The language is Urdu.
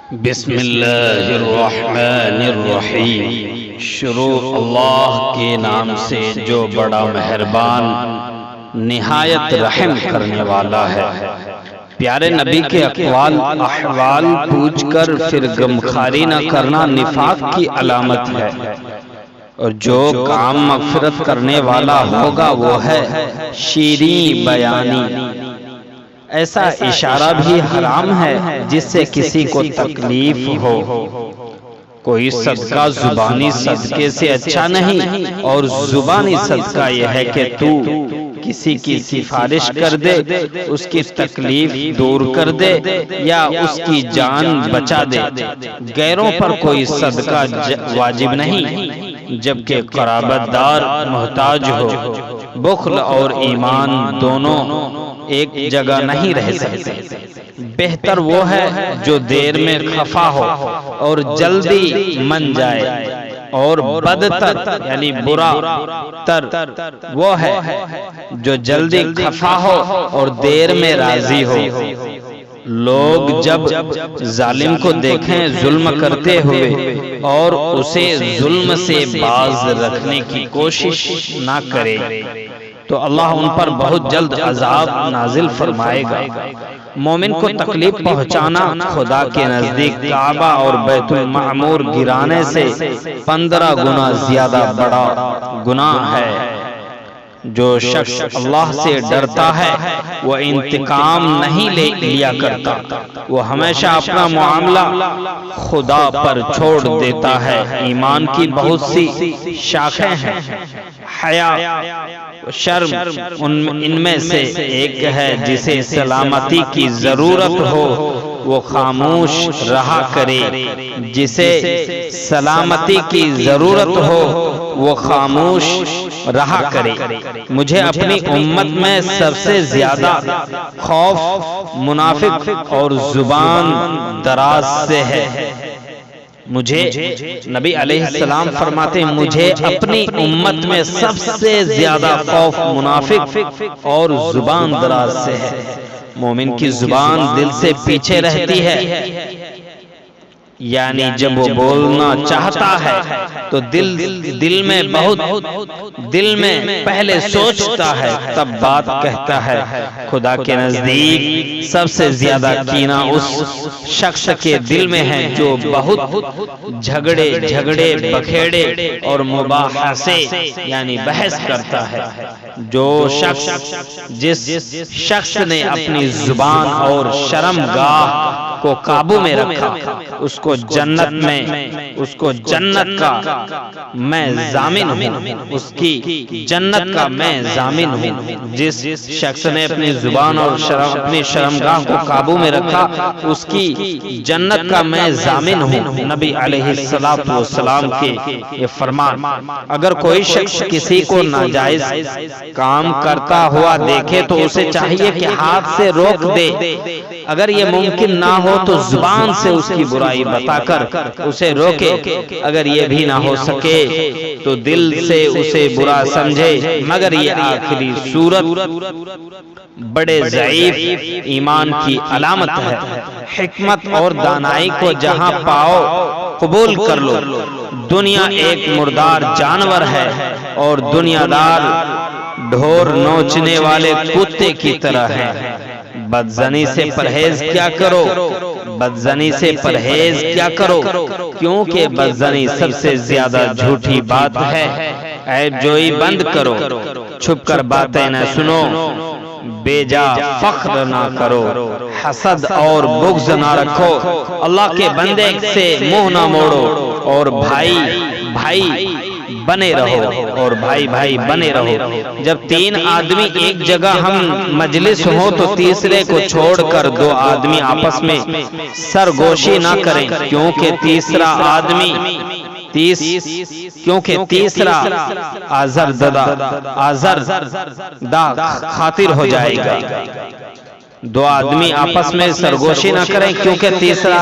بسم اللہ الرحمن الرحیم۔ شروع اللہ کے نام سے جو بڑا مہربان نہایت رحم کرنے والا ہے۔ پیارے نبی کے اقوال احوال پوچھ کر پھر غمخواری نہ کرنا نفاق کی علامت ہے، اور جو کام مغفرت کرنے والا ہوگا وہ ہے شیریں بیانی۔ ایسا اشارہ بھی حرام ہے جس سے کسی کو تکلیف ہو۔ کوئی صدقہ زبانی صدقے سے اچھا نہیں، اور زبانی صدقہ یہ ہے کہ تو کسی کی سفارش کر دے، اس کی تکلیف دور کر دے یا اس کی جان بچا دے۔ غیروں پر کوئی صدقہ واجب نہیں جبکہ قرابت دار محتاج ہو۔ بخل اور ایمان دونوں ایک جگہ نہیں رہ سکتے۔ بہتر وہ ہے جو دیر میں خفا ہو اور جلدی من جائے، اور بدتر یعنی برا تر وہ ہے جو جلدی خفا ہو اور دیر میں راضی ہو۔ لوگ جب ظالم کو دیکھیں ظلم کرتے ہوئے اور اسے ظلم سے باز رکھنے کی کوشش نہ کرے تو اللہ ان پر بہت جلد عذاب نازل فرمائے گا۔ مومن کو تکلیف پہنچانا خدا کے نزدیک کعبہ اور بیت المعمور گرانے سے 15 گنا زیادہ بڑا گناہ ہے۔ جو شخص اللہ سے ڈرتا ہے وہ انتقام نہیں لیا کرتا، وہ ہمیشہ اپنا معاملہ خدا پر چھوڑ دیتا ہے۔ ایمان کی بہت سی شاخیں ہیں، حیا شرم ان میں سے ایک ہے۔ جسے سلامتی کی ضرورت ہو وہ خاموش رہا کرے، جسے سلامتی کی ضرورت ہو وہ خاموش رہا کرے۔ مجھے اپنی امت میں سب سے زیادہ خوف منافق اور زبان دراز سے ہے۔ مجھے نبی علیہ السلام فرماتے ہیں مجھے اپنی امت میں سب سے زیادہ خوف منافق اور زبان دراز سے ہے۔ مومن کی زبان دل سے پیچھے رہتی ہے، یعنی جب وہ بولنا چاہتا ہے تو دل میں پہلے سوچتا ہے تب بات کہتا ہے۔ خدا کے نزدیک سب سے زیادہ کینہ اس شخص کے دل میں ہے جو بہت جھگڑے بکھیڑے اور مباحثے یعنی بحث کرتا ہے۔ جس شخص نے اپنی زبان اور شرمگاہ کو قابو میں رکھا اس کو جنت کا میں ضامن ہوں، اس کی جنت کا میں ضامن ہوں۔ جس شخص نے اپنی زبان اور اپنی شرمگاہ کو قابو میں رکھا اس کی جنت کا میں ضامن ہوں۔ نبی علیہ السلام کے یہ فرمان۔ اگر کوئی شخص کسی کو ناجائز کام کرتا ہوا دیکھے تو اسے چاہیے کہ ہاتھ سے روک دے، اگر یہ ممکن نہ ہو تو زبان سے اس کی برائی بتا کر اسے روکے، اگر یہ بھی نہ ہو سکے تو دل سے اسے برا سمجھے، مگر یہ آخری صورت بڑے ضعیف ایمان کی علامت ہے۔ حکمت اور دانائی کو جہاں پاؤ قبول کر لو۔ دنیا ایک مردار جانور ہے اور دنیا دار ڈھور نوچنے والے کتے کی طرح ہے۔ بدزنی سے پرہیز کیا کرو، کیونکہ بدزنی سب سے زیادہ جھوٹی بات ہے۔ عیب جوئی بند کرو، چھپ کر باتیں نہ سنو، بے جا فخر نہ کرو، حسد اور بغض نہ رکھو، اللہ کے بندے سے منہ نہ موڑو، اور بھائی بنے رہو۔ جب 3 آدمی ایک جگہ ہم مجلس ہو تو تیسرے کو چھوڑ کر 2 آدمی آپس میں سرگوشی نہ کریں، کیونکہ تیسرا آزردہ خاطر ہو جائے گا۔ 2 آدمی آپس میں سرگوشی نہ کریں کیونکہ تیسرا